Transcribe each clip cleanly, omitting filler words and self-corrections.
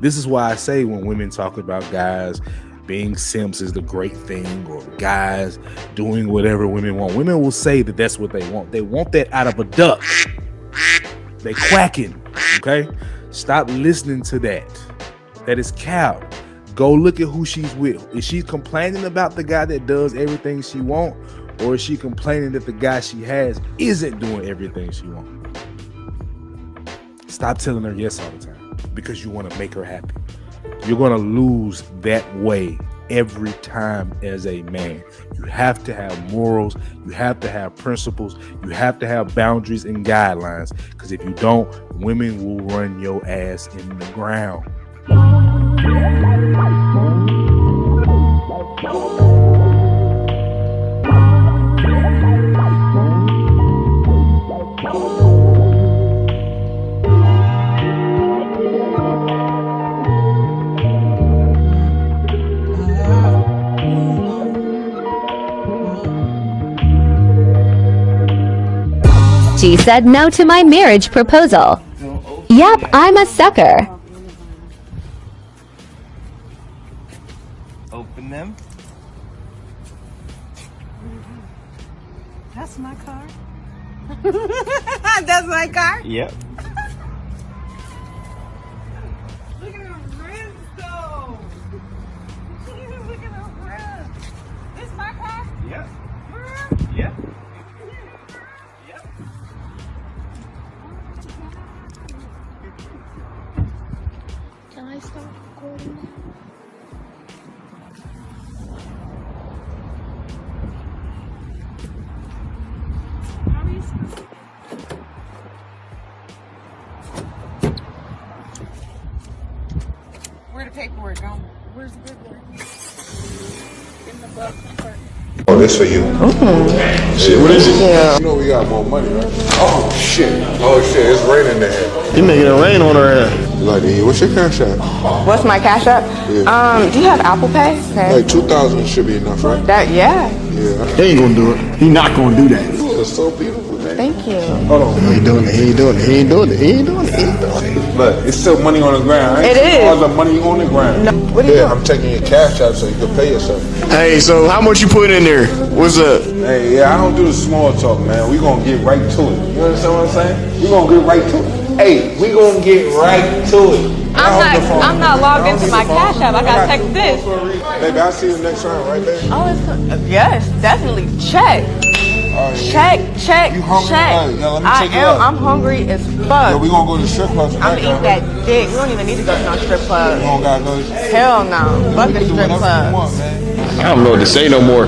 This is why I say when women talk about guys being simps is the great thing, or guys doing whatever women want. Women will say that that's what they want. They want that out of a duck. They quacking, okay? Stop listening to that. That is cow. Go look at who she's with. Is she complaining about the guy that does everything she wants, or is she complaining that the guy she has isn't doing everything she wants? Stop telling her yes all the time because you want to make her happy. You're going to lose that way every time as a man. You have to have morals. You have to have principles. You have to have boundaries and guidelines, because if you don't, women will run your ass in the ground. She said no to my marriage proposal. Yep, I'm a sucker. Open them. That's my car. That's my car? Yep. Look at the rims, though. Look at the rims. This my car? Yep. For real? Yep. Yep. Can I start recording now? How are you supposed to? Where the paperwork going? Where's the paperwork? In the glove compartment. Oh, this for you. Shit, what is it? You know we got more money, right? Oh shit! It's raining there. You making it rain on her head. You like to eat? What's your cash app? What's my cash app? Yeah. Do you have Apple Pay? Okay. Like 2,000 should be enough, right? Yeah. Yeah. He ain't gonna do it. He not gonna do that. It's so beautiful, man. Thank you. Hold on. He ain't doing it. Look, it's still money on the ground. It is. All the money on the ground. No, what are you doing? I'm taking your cash app so you can pay yourself. Hey, so how much you put in there? What's up? Hey, yeah, I don't do the small talk, man. We gonna get right to it. You understand what I'm saying? We gonna get right to it. Hey, we gonna get right to it. I'm not logged into my cash app. I gotta text this. Baby, I'll see you next round, right, baby? Oh, yes, definitely. Check. Check. You hungry? Check. Yo, let me check it out. I'm hungry as fuck. Yo, we gonna go to the strip club tonight. I'm gonna eat that dick. We don't even need to go to no strip club. We don't gotta go. Hell no. Fuck the strip club. I don't know what to say no more.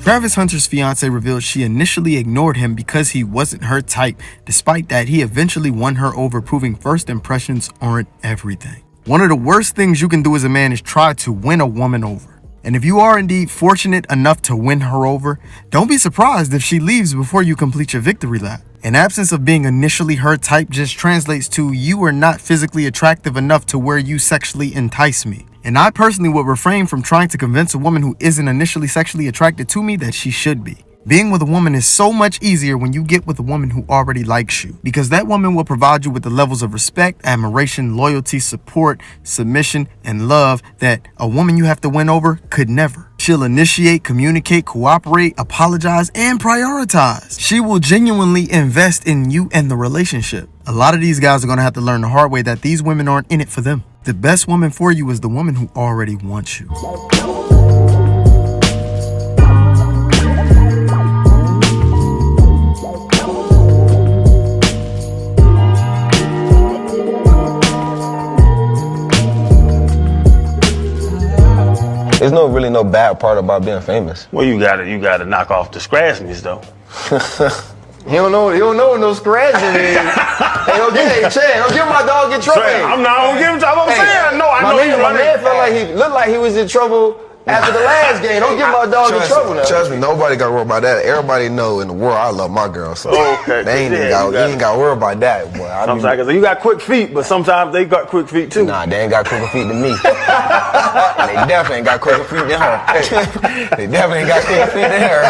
Travis Hunter's fiance revealed she initially ignored him because he wasn't her type. Despite that, he eventually won her over, proving first impressions aren't everything. One of the worst things you can do as a man is try to win a woman over. And if you are indeed fortunate enough to win her over, don't be surprised if she leaves before you complete your victory lap. An absence of being initially her type just translates to you are not physically attractive enough to where you sexually entice me. And I personally would refrain from trying to convince a woman who isn't initially sexually attracted to me that she should be. Being with a woman is so much easier when you get with a woman who already likes you, because that woman will provide you with the levels of respect, admiration, loyalty, support, submission, and love that a woman you have to win over could never. She'll initiate, communicate, cooperate, apologize, and prioritize. She will genuinely invest in you and the relationship. A lot of these guys are going to have to learn the hard way that these women aren't in it for them. The best woman for you is the woman who already wants you. There's really no bad part about being famous. Well, you gotta knock off the scratchiness though. He don't know what no scratching is. Hey, don't give my dog in trouble. I'm not gonna give him trouble. I'm saying My man felt like he looked like he was in trouble after the last game. Don't get my dog in trouble now. Trust me, nobody got to worry about that. Everybody know in the world I love my girl, so Okay. they ain't got to worry about that, boy. Sometimes you got quick feet, but sometimes they got quick feet too. Nah, they ain't got quicker feet than me. And they definitely ain't got quicker feet than her. They definitely ain't got quicker feet than her.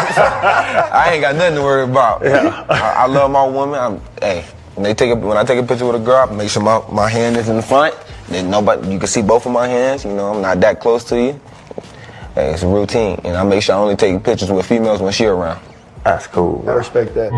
I ain't got nothing to worry about. Yeah. I love my woman. When I take a picture with a girl, I make sure my hand is in the front. Then you can see both of my hands. You know, I'm not that close to you. Hey, it's a routine, and I make sure I only take pictures with females when she around. That's cool. I respect that.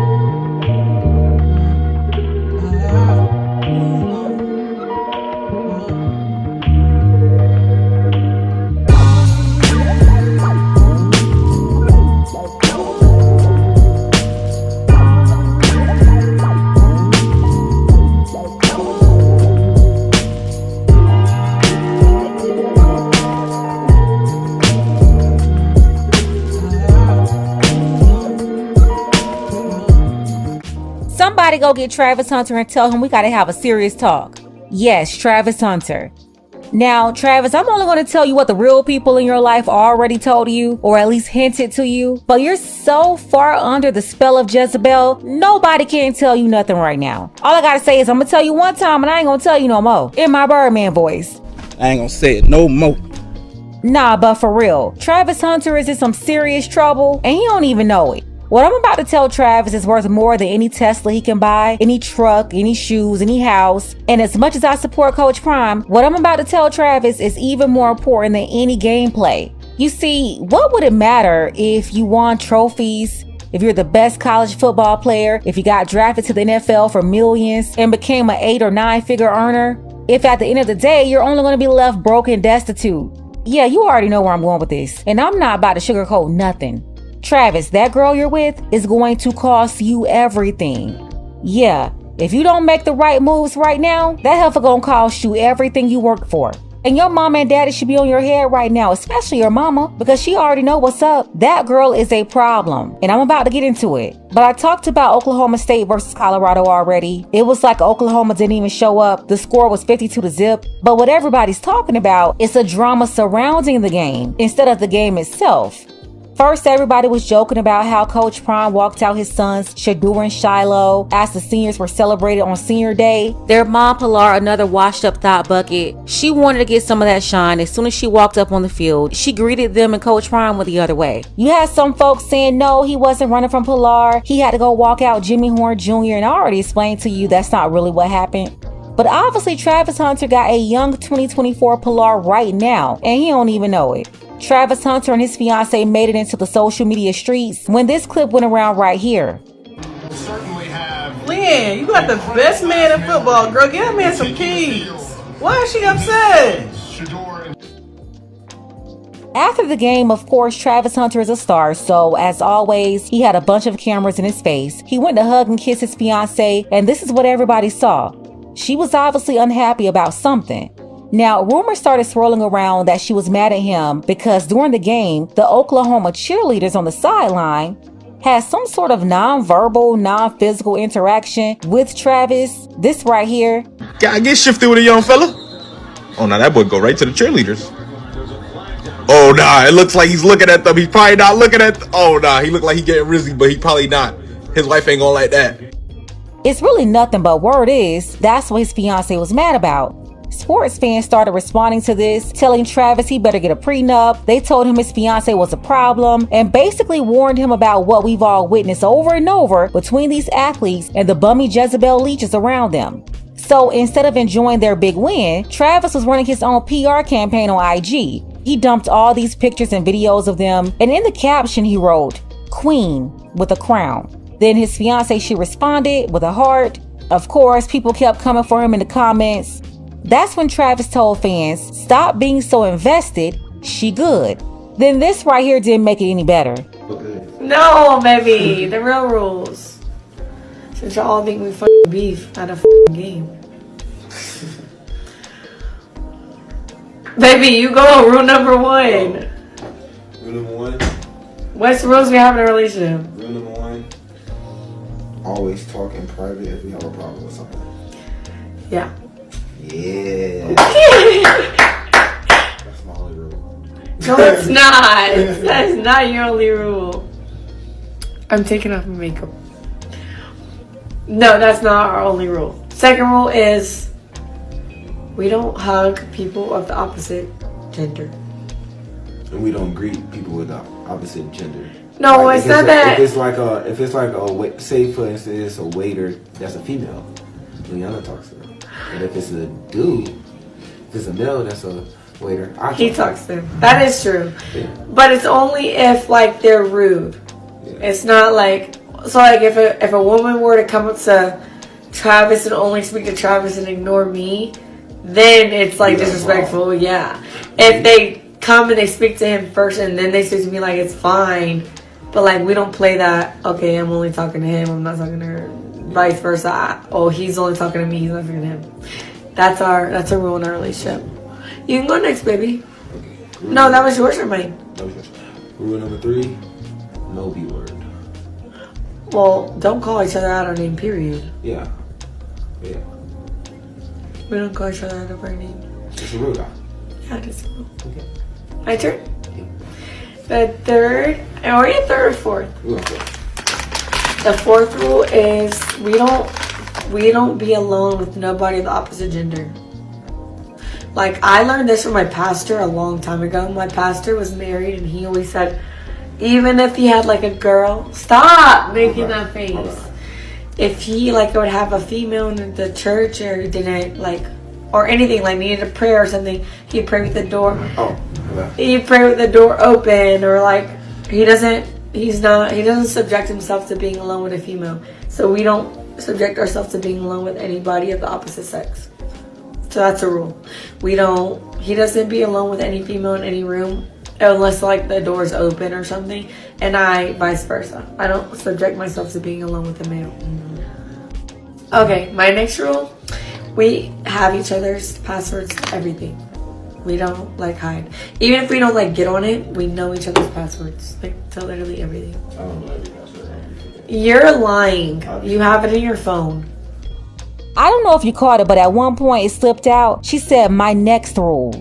Somebody go get Travis Hunter and tell him we gotta have a serious talk. Yes, Travis Hunter. Now, Travis, I'm only going to tell you what the real people in your life already told you, or at least hinted to you, but you're so far under the spell of Jezebel, nobody can tell you nothing right now. All I gotta say is I'm gonna tell you one time and I ain't gonna tell you no more, in my Birdman voice. I ain't gonna say it no more. Nah, but for real, Travis Hunter is in some serious trouble and he don't even know it. What I'm about to tell Travis is worth more than any Tesla he can buy, any truck, any shoes, any house. And as much as I support Coach Prime, what I'm about to tell Travis is even more important than any gameplay. You see, what would it matter if you won trophies, if you're the best college football player, if you got drafted to the NFL for millions and became an 8 or 9 figure earner, if at the end of the day, you're only going to be left broke and destitute? Yeah, you already know where I'm going with this. And I'm not about to sugarcoat nothing. Travis, that girl you're with is going to cost you everything. Yeah, if you don't make the right moves right now, that heifer gonna cost you everything you work for. And your mama and daddy should be on your head right now, especially your mama, because she already know what's up. That girl is a problem, and I'm about to get into it. But I talked about Oklahoma State versus Colorado already. It was like Oklahoma didn't even show up. The score was 52-0. But what everybody's talking about is a drama surrounding the game instead of the game itself. First, everybody was joking about how Coach Prime walked out his sons, Shadur and Shiloh, as the seniors were celebrated on senior day. Their mom, Pilar, another washed up thought bucket, she wanted to get some of that shine. As soon as she walked up on the field, she greeted them and Coach Prime went the other way. You had some folks saying, no, he wasn't running from Pilar. He had to go walk out Jimmy Horn Jr. And I already explained to you that's not really what happened. But obviously, Travis Hunter got a young 2024 Pilar right now, and he don't even know it. Travis Hunter and his fiance made it into the social media streets when this clip went around right here. Lynn, you got the best man in football, girl. Get that man some keys. Why is she upset? After the game, of course, Travis Hunter is a star, so as always, he had a bunch of cameras in his face. He went to hug and kiss his fiance, and this is what everybody saw. She was obviously unhappy about something. Now, rumors started swirling around that she was mad at him because during the game, the Oklahoma cheerleaders on the sideline had some sort of non-verbal, non-physical interaction with Travis. This right here. Gotta get shifted with a young fella. Oh, now that boy go right to the cheerleaders. Oh, nah, it looks like he's looking at them. He's probably not looking at them. Oh, nah, he look like he getting risky, but he probably not. His wife ain't gonna like that. It's really nothing but word is that's what his fiance was mad about. Sports fans started responding to this, telling Travis he better get a prenup. They told him his fiance was a problem and basically warned him about what we've all witnessed over and over between these athletes and the bummy Jezebel leeches around them. So instead of enjoying their big win, Travis was running his own PR campaign on IG. He dumped all these pictures and videos of them, and in the caption he wrote, "Queen with a crown." Then his fiance, she responded with a heart. Of course, people kept coming for him in the comments. That's when Travis told fans, stop being so invested, she good. Then this right here didn't make it any better. No, baby, the real rules. Since y'all all think we fucking beef, not a fucking game. Baby, you go rule number 1. Rule number 1? What's the rules we have in a relationship? Rule number 1, always talk in private if we have a problem with something. Yeah. Yeah. No, it's not. That is not your only rule. I'm taking off my makeup. No, that's not our only rule. Second rule is we don't hug people of the opposite gender. And we don't greet people with the opposite gender. No, like it's not that. If it's like a say for instance it's a waiter that's a female, Liana talks to them. And if it's a dude, if it's a male that's a waiter, He talks to them. That is true. Yeah. But it's only if like they're rude. Yeah. It's not like so like if a woman were to come up to Travis and only speak to Travis and ignore me, then it's like disrespectful. Wow. Yeah. If they come and they speak to him first and then they speak to me, like it's fine. But like we don't play that. Okay, I'm only talking to him. I'm not talking to her. Vice versa. Oh, he's only talking to me. He's not talking to him. That's a rule in our relationship. You can go next, baby. Okay. No, that was yours or mine? That was yours. Rule number 3: no B word. Well, don't call each other out our name. Period. Yeah. Yeah. We don't call each other out of our name. It's a rule, though. Yeah, it is a rule. Okay. My turn. Yeah. The third, or your third or fourth? The fourth rule is we don't be alone with nobody of the opposite gender. Like I learned this from my pastor a long time ago. My pastor was married and he always said, even if he had like a girl, stop making that face. If he like would have a female in the church or didn't like or anything like needed a prayer or something, he'd pray with the door. He'd pray with the door open or like he doesn't subject himself to being alone with a female. So we don't subject ourselves to being alone with anybody of the opposite sex. So that's a rule. He doesn't be alone with any female in any room unless like the door's open or something. And I vice versa. I don't subject myself to being alone with a male. Okay, my next rule. We have each other's passwords to everything. We don't like hide. Even if we don't like get on it, we know each other's passwords. Like to literally everything. I don't know every password. You're lying. You have it in your phone. I don't know if you caught it, but at one point it slipped out. She said, my next rule.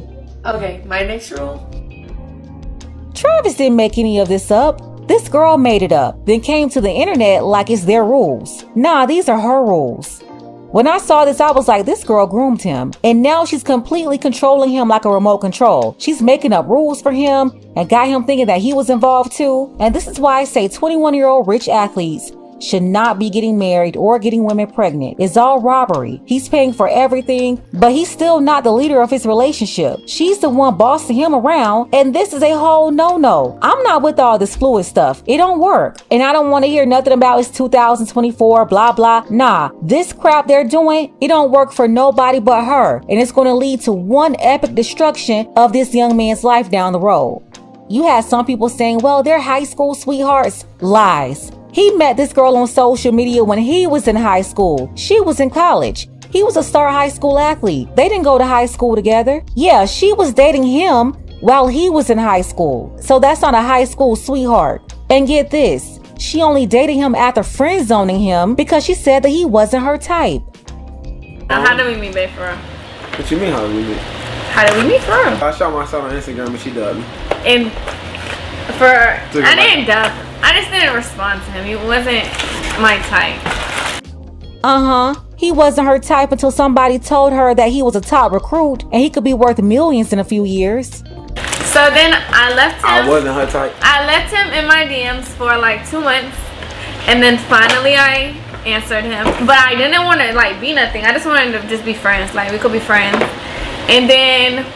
Okay, my next rule. Travis didn't make any of this up. This girl made it up, then came to the internet like it's their rules. Nah, these are her rules. When I saw this, I was like, this girl groomed him. And now she's completely controlling him like a remote control. She's making up rules for him and got him thinking that he was involved too. And this is why I say 21-year-old rich athletes should not be getting married or getting women pregnant. It's all robbery. He's paying for everything, but he's still not the leader of his relationship. She's the one bossing him around, and this is a whole no-no. I'm not with all this fluid stuff. It don't work. And I don't want to hear nothing about it's 2024, blah, blah. Nah, this crap they're doing, it don't work for nobody but her. And it's going to lead to one epic destruction of this young man's life down the road. You had some people saying, well, they're high school sweethearts. Lies. He met this girl on social media when he was in high school. She was in college. He was a star high school athlete. They didn't go to high school together. Yeah, she was dating him while he was in high school. So that's not a high school sweetheart. And get this, she only dated him after friend zoning him because she said that he wasn't her type. Now, how did we meet, babe, for real? What you mean how did we meet? How did we meet, for real? I shot myself on Instagram and she dubbed me. And I didn't dub. I just didn't respond to him. He wasn't my type. He wasn't her type until somebody told her that he was a top recruit and he could be worth millions in a few years. So then I left him. I wasn't her type. I left him in my DMs for like 2 months. And then finally I answered him. But I didn't want to like be nothing. I just wanted to just be friends. Like we could be friends. And then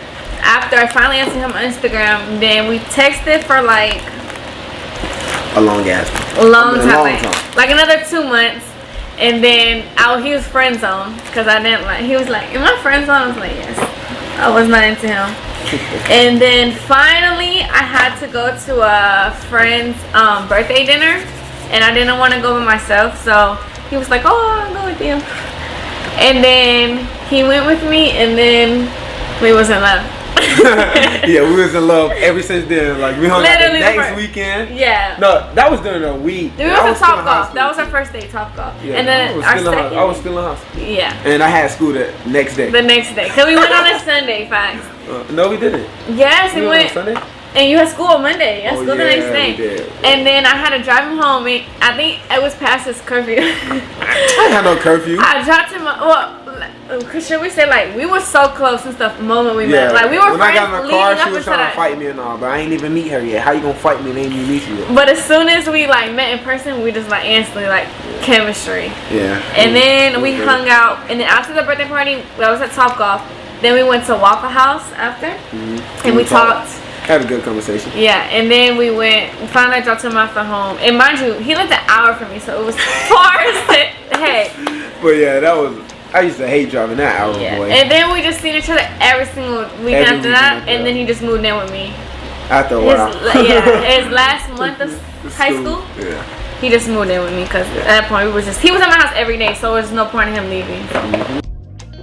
after I finally answered him on Instagram, then we texted for like a long ass time. Like another 2 months. And then he was friend zoned because I didn't like. He was like, "Am I friend zoned?" I was like, "Yes." I was not into him. And then finally, I had to go to a friend's birthday dinner, and I didn't want to go by myself. So he was like, "Oh, I'll go with you." And then he went with me, and then we was in love. Yeah, we was in love ever since then. Like we hung out the next weekend. Yeah. No, that was during a week. We went to Top Golf. That was our first day, Top Golf. Yeah, and then I was still in high school. Yeah. And I had school the next day. The next day, cause we went on a Sunday, facts. No, we didn't. Yes, we went on Sunday. And you had school on Monday. You had school the next day. We did. And then I had to drive him home. And I think it was past his curfew. I had no curfew. I dropped him. Should we say like we were so close since the moment we met? Like we were when friends I got in the car, she was trying that. to fight me and all, but I ain't even meet her yet. How you gonna fight me and ain't even meet you yet? But as soon as we like met in person, we just like instantly like chemistry. Yeah. And then we hung out. And then after the birthday party, I was at Topgolf. Then we went to Waffle House after, and we talked. Had a good conversation. Yeah, and then we finally dropped him off at home. And mind you, he lived an hour from me, so it was far as heck. But yeah, I used to hate driving that hour, boy. And then we just seen each other every single weekend after that, and then he just moved in with me. After a while. His last month of high school. Yeah. He just moved in with me because at that point he was at my house every day, so there's no point in him leaving. So.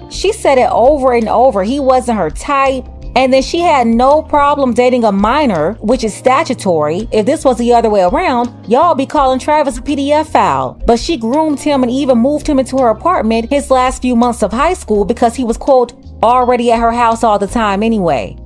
She said it over and over. He wasn't her type. And then she had no problem dating a minor, which is statutory. If this was the other way around, y'all be calling Travis a PDF file. But she groomed him and even moved him into her apartment his last few months of high school because he was, quote, already at her house all the time anyway.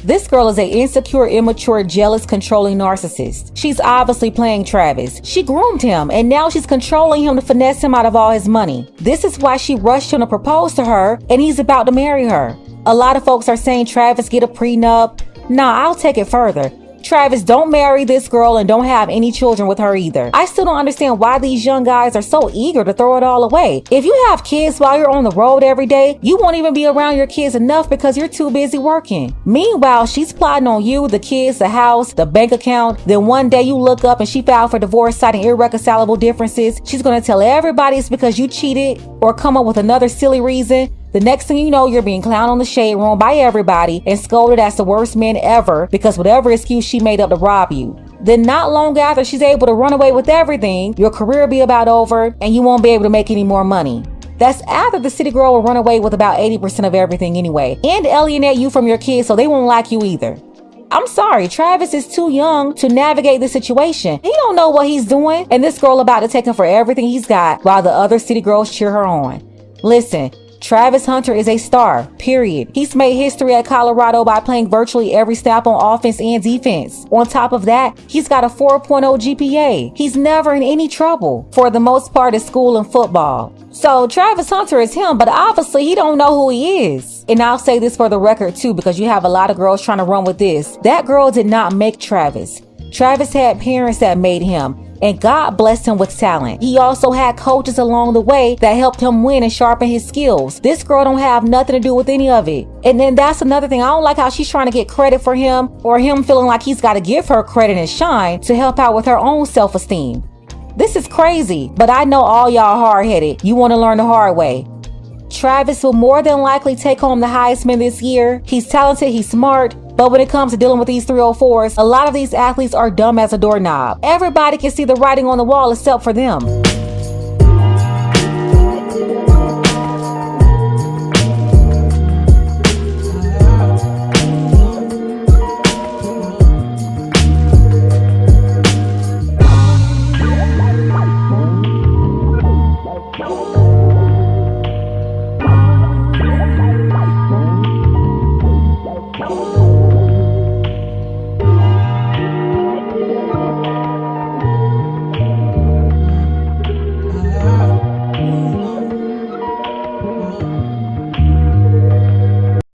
This girl is an insecure, immature, jealous, controlling narcissist. She's obviously playing Travis. She groomed him, and now she's controlling him to finesse him out of all his money. This is why she rushed him to propose to her, and he's about to marry her. A lot of folks are saying Travis get a prenup. Nah, I'll take it further. Travis, don't marry this girl and don't have any children with her either. I still don't understand why these young guys are so eager to throw it all away. If you have kids while you're on the road every day, you won't even be around your kids enough because you're too busy working. Meanwhile, she's plotting on you, the kids, the house, the bank account. Then one day you look up and she filed for divorce citing irreconcilable differences. She's going to tell everybody it's because you cheated or come up with another silly reason. The next thing you know, you're being clowned on the shade room by everybody and scolded as the worst man ever because whatever excuse she made up to rob you. Then not long after she's able to run away with everything, your career will be about over and you won't be able to make any more money. That's after the city girl will run away with about 80% of everything anyway and alienate you from your kids so they won't like you either. I'm sorry, Travis is too young to navigate this situation. He don't know what he's doing and this girl about to take him for everything he's got while the other city girls cheer her on. Listen, Travis Hunter is a star, period. He's made history at Colorado by playing virtually every snap on offense and defense. On top of that, he's got a 4.0 GPA. He's never in any trouble, for the most part at school and football. So Travis Hunter is him, but obviously he don't know who he is. And I'll say this for the record too, because you have a lot of girls trying to run with this. That girl did not make Travis. Travis had parents that made him. And God blessed him with talent. He also had coaches along the way that helped him win and sharpen his skills. This girl don't have nothing to do with any of it. And then that's another thing. I don't like how she's trying to get credit for him or him feeling like he's got to give her credit and shine to help out with her own self-esteem. This is crazy, but I know all y'all hard-headed. You want to learn the hard way. Travis will more than likely take home the Heisman this year. He's talented, he's smart, but when it comes to dealing with these 304s, a lot of these athletes are dumb as a doorknob. Everybody can see the writing on the wall except for them.